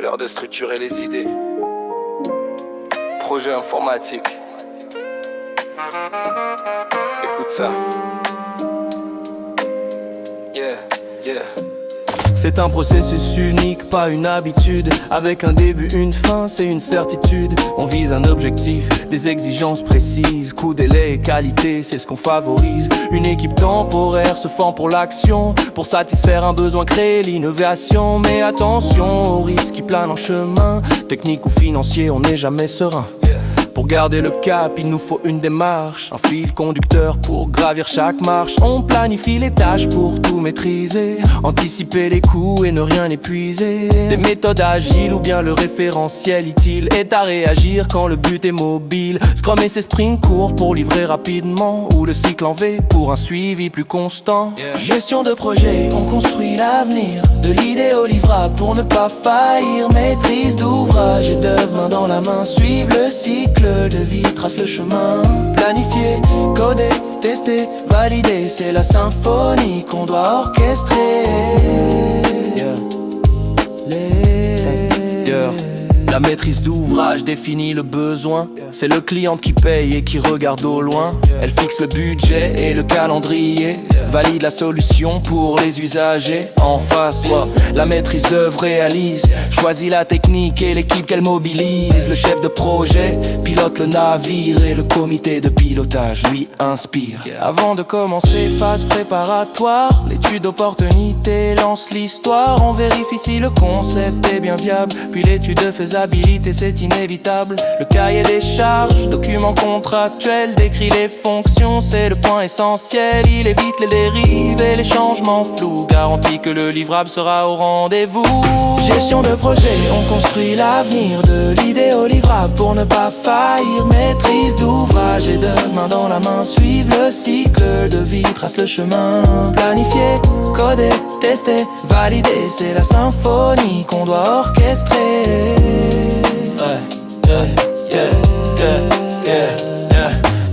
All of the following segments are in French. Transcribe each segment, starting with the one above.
C'est l'heure de structurer les idées. Projet informatique. Écoute ça. Yeah, yeah. C'est un processus unique, pas une habitude. Avec un début, une fin, c'est une certitude. On vise un objectif, des exigences précises. Coût, délai et qualité, c'est ce qu'on favorise. Une équipe temporaire se forme pour l'action. Pour satisfaire un besoin, créer l'innovation. Mais attention aux risques qui planent en chemin. Technique ou financier, on n'est jamais serein. Pour garder le cap, il nous faut une démarche, un fil conducteur pour gravir chaque marche. On planifie les tâches pour tout maîtriser, anticiper les coûts et ne rien épuiser. Des méthodes agiles ou bien le référentiel utile est à réagir quand le but est mobile. Scrum et ses sprints courts pour livrer rapidement, ou le cycle en V pour un suivi plus constant. Gestion de projet, on construit l'avenir, de l'idée au livrable pour ne pas faillir. Maîtrise d'ouvrage et d'œuvre main dans la main, suivre le cycle de vie, trace le chemin. Planifier, coder, tester, valider, c'est la symphonie qu'on doit orchestrer. La maîtrise d'ouvrage définit le besoin. C'est le client qui paye et qui regarde au loin. Elle fixe le budget et le calendrier, valide la solution pour les usagers. En face, la maîtrise d'œuvre réalise, choisit la technique et l'équipe qu'elle mobilise. Le chef de projet pilote le navire et le comité de pilotage lui inspire. Avant de commencer, phase préparatoire, l'étude d'opportunité lance l'histoire. On vérifie si le concept est bien viable, puis l'étude de faisabilité, c'est inévitable. Le cahier des charges, document contractuel, décrit les fonctions, c'est le point essentiel. Il évite les dérives et les changements flous, garantit que le livrable sera au rendez-vous. Gestion de projet, on construit l'avenir, de l'idée au livrable pour ne pas faillir. Maîtrise d'ouvrage et de main dans la main, suivre le cycle de vie, trace le chemin. Planifier, coder, tester, valider, c'est la symphonie qu'on doit orchestrer.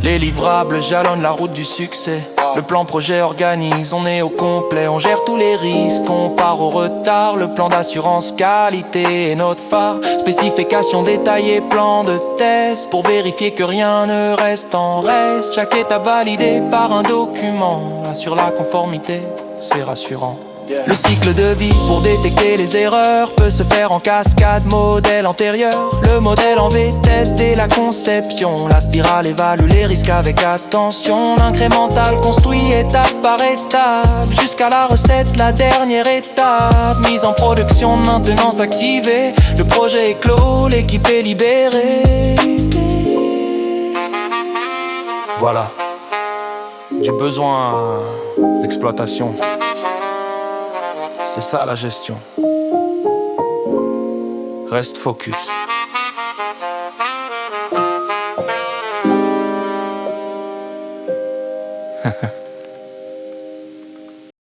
Les livrables jalonnent la route du succès. Le plan projet organise, on est au complet. On gère tous les risques, on part au retard. Le plan d'assurance qualité est notre phare. Spécification détaillée, plan de test pour vérifier que rien ne reste en reste. Chaque étape validée par un document assure la conformité, c'est rassurant. Le cycle de vie pour détecter les erreurs peut se faire en cascade, modèle antérieur. Le modèle en V teste et la conception. La spirale évalue les risques avec attention. L'incrémental construit étape par étape, jusqu'à la recette, la dernière étape. Mise en production, maintenance activée. Le projet est clos, l'équipe est libérée. Voilà, du besoin à l'exploitation. C'est ça la gestion. Reste focus.